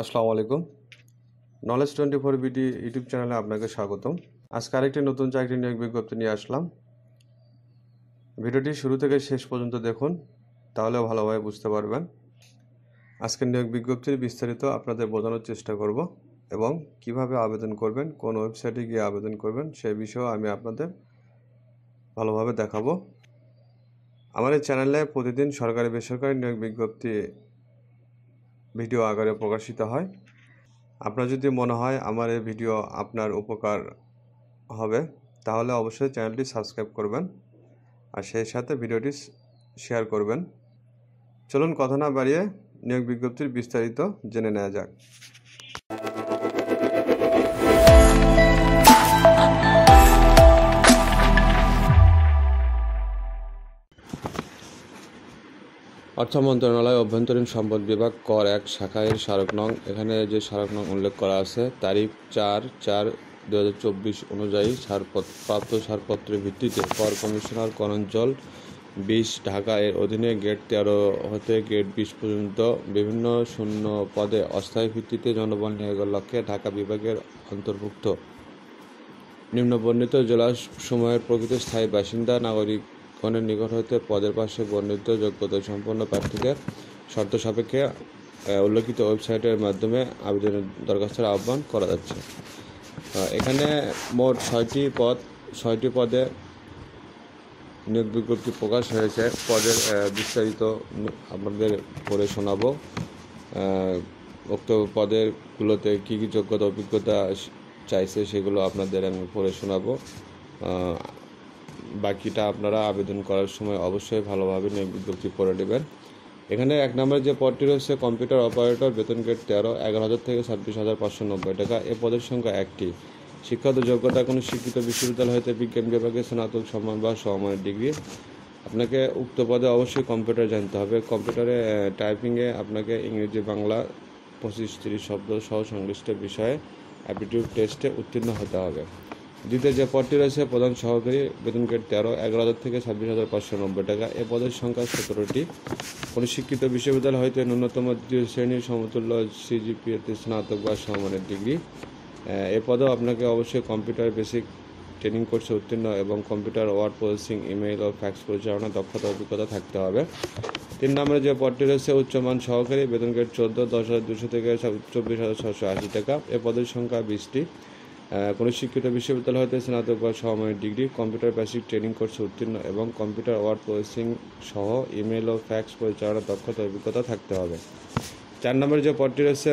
আসসালামু আলাইকুম। Knowledge 24 BD YouTube চ্যানেলে আপনাকে স্বাগতম। আজকে আরেকটি নতুন চাকরি নিয়োগ বিজ্ঞপ্তি নিয়ে আসলাম। ভিডিওটি শুরু থেকে শেষ পর্যন্ত দেখুন, তাহলে ভালোভাবে বুঝতে পারবেন। আজকের নিয়োগ বিজ্ঞপ্তির বিস্তারিত আপনাদের বোঝানোর চেষ্টা করব এবং কিভাবে আবেদন করবেন, কোন ওয়েবসাইটে গিয়ে আবেদন করবেন সেই বিষয়েও আমি আপনাদের ভালোভাবে দেখাবো। আমার এই চ্যানেলে প্রতিদিন সরকারি বেসরকারি নিয়োগ বিজ্ঞপ্তি ভিডিও আকারে প্রকাশিত হয়। আপনার যদি মনে হয় আমার এই ভিডিও আপনার উপকার হবে, তাহলে অবশ্যই চ্যানেলটি সাবস্ক্রাইব করবেন আর সেই সাথে ভিডিওটি শেয়ার করবেন। চলুন কথা না বাড়িয়ে নিয়োগ বিজ্ঞপ্তির বিস্তারিত জেনে নেওয়া যাক। অর্থ মন্ত্রণালয় অভ্যন্তরীণ সম্পদ বিভাগ কর ১ শাখায় স্মারক নং, এখানে যে স্মারক নং উল্লেখ করা আছে তারিখ ৪/৪/২০২৪ অনুযায়ী প্রাপ্ত ছাড়পত্রের ভিত্তিতে কর কমিশনার করঞ্জল ২০ ঢাকা এর অধীনে গ্রেড ১৩ হতে গ্রেড ২০ পর্যন্ত বিভিন্ন শূন্য পদে অস্থায়ী ভিত্তিতে জনবল নিয়োগের লক্ষ্যে ঢাকা বিভাগের অন্তর্ভুক্ত নিম্নবর্ণিত জেলাসমূহের প্রকৃত স্থায়ী বাসিন্দা নাগরিকগণের নিকট হতে পদের পাশে বর্ণিত যোগ্যতা সম্পন্ন প্রার্থীদের শর্ত সাপেক্ষে উল্লেখিত ওয়েবসাইটের মাধ্যমে আবেদনের দরখাস্তের আহ্বান করা যাচ্ছে। এখানে মোট ৬টি পদে নিয়োগ বিজ্ঞপ্তি প্রকাশ হয়েছে। পদের বিস্তারিত আপনাদের পড়ে শোনাবো। উক্ত পদেরগুলোতে কী কী যোগ্যতা অভিজ্ঞতা চাইছে সেগুলো আপনাদের আমি পড়ে শোনাবো। বাকিটা আপনারা আবেদন করার সময় অবশ্যই ভালোভাবে নিয়োগ বিজ্ঞপ্তি পড়ে নেবেন। এখানে ১ নম্বরে যে পদটি রয়েছে কম্পিউটার অপারেটর, বেতন গ্রেড ১৩, ১১,০০০ থেকে ২৬,৫৯০ টাকা। এ পদের সংখ্যা ১টি। শিক্ষাগত যোগ্যতা কোনো শিক্ষিত বিশ্ববিদ্যালয় হতে বিজ্ঞান বিভাগে স্নাতক সম্মান বা সমমানের ডিগ্রি। আপনাকে উক্ত পদে অবশ্যই কম্পিউটার জানতে হবে। কম্পিউটারে টাইপিংয়ে আপনাকে ইংরেজি বাংলা ২৫-৩০ শব্দ সহ সংশ্লিষ্ট বিষয়ে অ্যাপটিটিউড টেস্টে উত্তীর্ণ হতে হবে। দ্বিতীয় যে পদটি রয়েছে প্রধান সহকারী, বেতন গ্রেড ১৩, ১১,০০০ থেকে ২৬,৫৯০ টাকা। এ পদের সংখ্যা ১৭টি। কোনো শিক্ষিত বিশ্ববিদ্যালয় হইতে ন্যূনতম ২য় শ্রেণীর সমতুল্য সিজিপিএতে স্নাতক বা সমমানের ডিগ্রি। এ পদেও আপনাকে অবশ্যই কম্পিউটার বেসিক ট্রেনিং কোর্সে উত্তীর্ণ এবং কম্পিউটার ওয়ার্ড প্রসেসিং, ইমেইল ও ফ্যাক্স পরিচালনা দক্ষতা অভিজ্ঞতা থাকতে হবে। ৩ নম্বরে যে পদটি রয়েছে উচ্চমান সহকারী, বেতন গ্রেড ১৪, ১০,২০০ থেকে ২৪,৬৮০ টাকা। এ পদের সংখ্যা ২০টি। কোনো শিক্ষিত বিশ্ববিদ্যালয় হতে স্নাতক বা সমমানের ডিগ্রি, কম্পিউটার বেসিক ট্রেনিং কোর্সে উত্তীর্ণ এবং কম্পিউটার ওয়ার্ড প্রসেসিং সহ ইমেইল ও ফ্যাক্স পরিচালনার দক্ষতা অভিজ্ঞতা থাকতে হবে। ৪ নম্বরে যে পদটি রয়েছে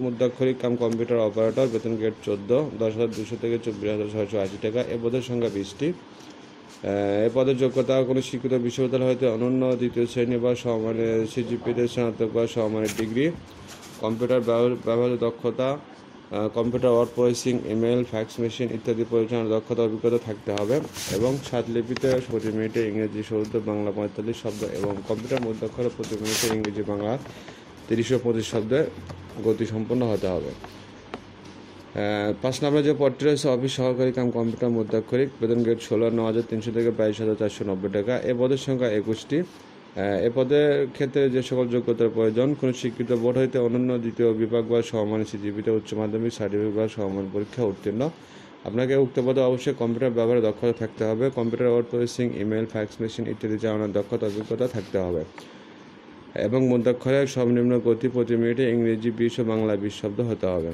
মুদ্রাক্ষরিক কাম কম্পিউটার অপারেটর, বেতন গ্রেড ১৪, ১০,২০০ থেকে ২৪,৬৮০ টাকা। এ পদের সংখ্যা 20টি। এ পদের যোগ্যতা কোনো শিক্ষিত বিশ্ববিদ্যালয় হতে অনন্য ২য় শ্রেণী বা সমমানের সিজিপিতে স্নাতক বা সমমানের ডিগ্রি, কম্পিউটার ব্যবহার দক্ষতা, computer word processing, email, fax machine ইত্যাদি পরিচালনার দক্ষতা অভিজ্ঞতা থাকতে হবে এবং ৭ লিপিতে প্রতি মিনিটে ইংরেজি শব্দ, বাংলা ৪৫ শব্দ এবং কম্পিউটার মুদ্রাক্ষরে প্রতি মিনিটে ইংরেজি বাংলা ৩০-২৫ শব্দের গতি সম্পন্ন হতে হবে। ৫ নম্বরে যে পদটি রয়েছে অফিস সহকারী কাম কম্পিউটার মুদ্রাক্ষরিক, বেতন গ্রেড ১৬, ৯,৩০০ থেকে ২২,৪৯০ টাকা। এ পদের সংখ্যা ২১টি। এ পদের ক্ষেত্রে যে সকল যোগ্যতার প্রয়োজন: কোনো স্বীকৃত বোর্ড হইতে অনন্য ২য় বিভাগ বা সমমানের সিজিপিতে উচ্চ মাধ্যমিক সার্টিফিকেট বা সমমান পরীক্ষা উত্তীর্ণ। আপনাকে উক্ত পদে অবশ্যই কম্পিউটার ব্যবহারে দক্ষতা থাকতে হবে। Computer word processing, email, fax machine ইত্যাদি চালানোর দক্ষতা অভিজ্ঞতা থাকতে হবে এবং মুদ্রাক্ষরের সর্বনিম্ন গতি প্রতি মিনিটে ইংরেজি ২০ ও বাংলা ২০ শব্দ হতে হবে।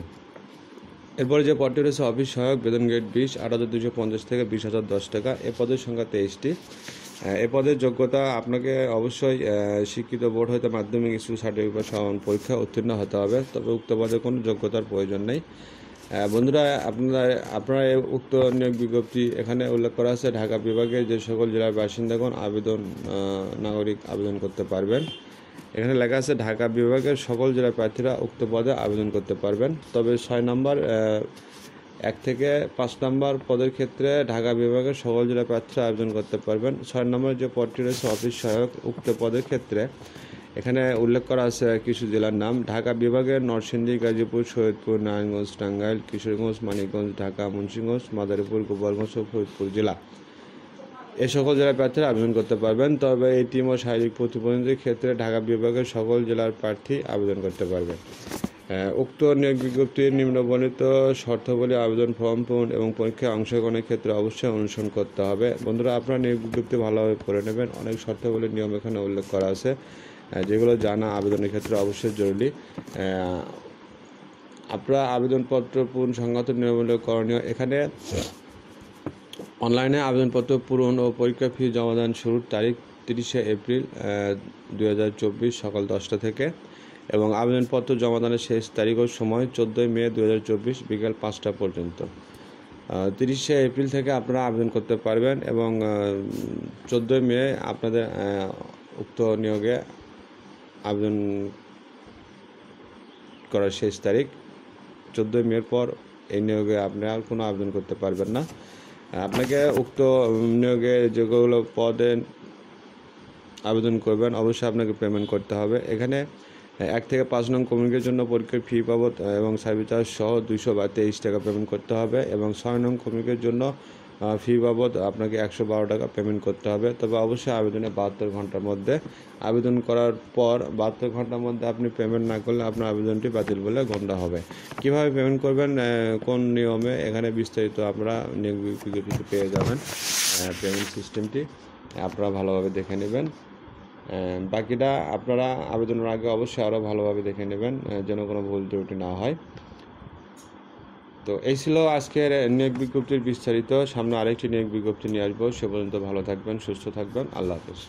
এরপরে যে পদটি রয়েছে অফিস সহায়ক, বেতন গ্রেড ২০, ৮,২৫০ থেকে ২০,০১০ টাকা। এ পদের সংখ্যা ২৩টি। এ পদের যোগ্যতা আপনাকে অবশ্যই শিক্ষিত বোর্ড হইতে মাধ্যমিক স্কুল সার্টিফিকেট বা সমান পরীক্ষা উত্তীর্ণ হতে হবে, তবে উক্ত পদে কোনো যোগ্যতার প্রয়োজন নেই। বন্ধুরা, আপনারা উক্ত নিয়োগ বিজ্ঞপ্তি এখানে উল্লেখ করা আছে ঢাকা বিভাগে যে সকল জেলার বাসিন্দাগণ নাগরিক আবেদন করতে পারবেন। এখানে লেখা আছে ঢাকা বিভাগের সকল জেলার প্রার্থীরা উক্ত পদে আবেদন করতে পারবেন, তবে ৬ নম্বর ১ থেকে ৫ নম্বর পদের ক্ষেত্রে ঢাকা বিভাগের সকল জেলার প্রার্থীরা আবেদন করতে পারবেন। ৬ নম্বর যে পদটি রয়েছে অফিস সহায়ক, উক্ত পদের ক্ষেত্রে এখানে উল্লেখ করা আছে কিছু জেলার নাম: ঢাকা বিভাগের নরসিংদী, গাজীপুর, সৈয়দপুর, নারায়ণগঞ্জ, টাঙ্গাইল, কিশোরগঞ্জ, মানিকগঞ্জ, ঢাকা, মুন্সিগঞ্জ, মাদারীপুর, গোপালগঞ্জ ও ফরিদপুর জেলা। এ সকল জেলার প্রার্থীরা আবেদন করতে পারবেন। তবে এটিএম ও শারীরিক প্রতিবন্ধীদের ক্ষেত্রে ঢাকা বিভাগের সকল জেলার প্রার্থী আবেদন করতে পারবেন। উক্ত নিয়োগ বিজ্ঞপ্তির নিম্নবর্ণিত শর্তাবলী আবেদন ফর্ম পূরণ এবং পরীক্ষায় অংশগ্রহণের ক্ষেত্রে অবশ্যই অনুসরণ করতে হবে। বন্ধুরা, আপনারা নিয়োগ বিজ্ঞপ্তি ভালোভাবে পড়ে নেবেন। অনেক শর্তাবলীর নিয়ম এখানে উল্লেখ করা আছে, যেগুলো জানা আবেদনের ক্ষেত্রে অবশ্যই জরুরি। আপনারা আবেদনপত্র পূরণ সংক্রান্ত নিয়মগুলো করণীয়। এখানে অনলাইনে আবেদনপত্র পূরণ ও পরীক্ষা ফি জমাদান শুরুর তারিখ 30শে এপ্রিল 2024 সকাল 10টা থেকে এবং আবেদনপত্র জমাদানের শেষ তারিখ ও সময় 14 মে 2024 বিকাল 5টা পর্যন্ত। 30শে এপ্রিল থেকে আপনারা আবেদন করতে পারবেন এবং 14 মে আপনাদের উক্ত নিয়োগে আবেদন করার শেষ তারিখ। 14 মের পর এই নিয়োগে আপনি আর কোনো আবেদন করতে পারবেন না। আপনাকে উক্ত নিয়োগে যেগুলো পদে আবেদন করবেন অবশ্যই আপনাকে পেমেন্ট করতে হবে। এখানে 1 থেকে 5 নং কমিটির জন্য পরীক্ষার ফি বাবদ এবং সার্ভিস চার্জ সহ 223 টাকা পেমেন্ট করতে হবে এবং 6 নং কমিটির জন্য ফি বাবদ আপনাকে 112 টাকা পেমেন্ট করতে হবে। তবে অবশ্যই আবেদনে 72 ঘন্টার মধ্যে আবেদন করার পর 72 ঘন্টার মধ্যে আপনি পেমেন্ট না করলে আপনার আবেদনটি বাতিল বলে গণ্য হবে। কিভাবে পেমেন্ট করবেন, কোন নিয়মে, এখানে বিস্তারিত আপনারা নিয়োগ বিজ্ঞপ্তিতে পেয়ে যাবেন। পেমেন্ট সিস্টেমটি আপনারা ভালোভাবে দেখে নেবেন। বাকিটা আপনারা আবেদনের আগে অবশ্যই আরও ভালোভাবে দেখে নেবেন, যেন কোনো ভুল ত্রুটি না হয়। তো এই ছিল আজকের নিয়োগ বিজ্ঞপ্তির বিস্তারিত। সামনে আরেকটি নিয়োগ বিজ্ঞপ্তি নিয়ে আসবো। সে পর্যন্ত ভালো থাকবেন, সুস্থ থাকবেন। আল্লাহ হাফেজ।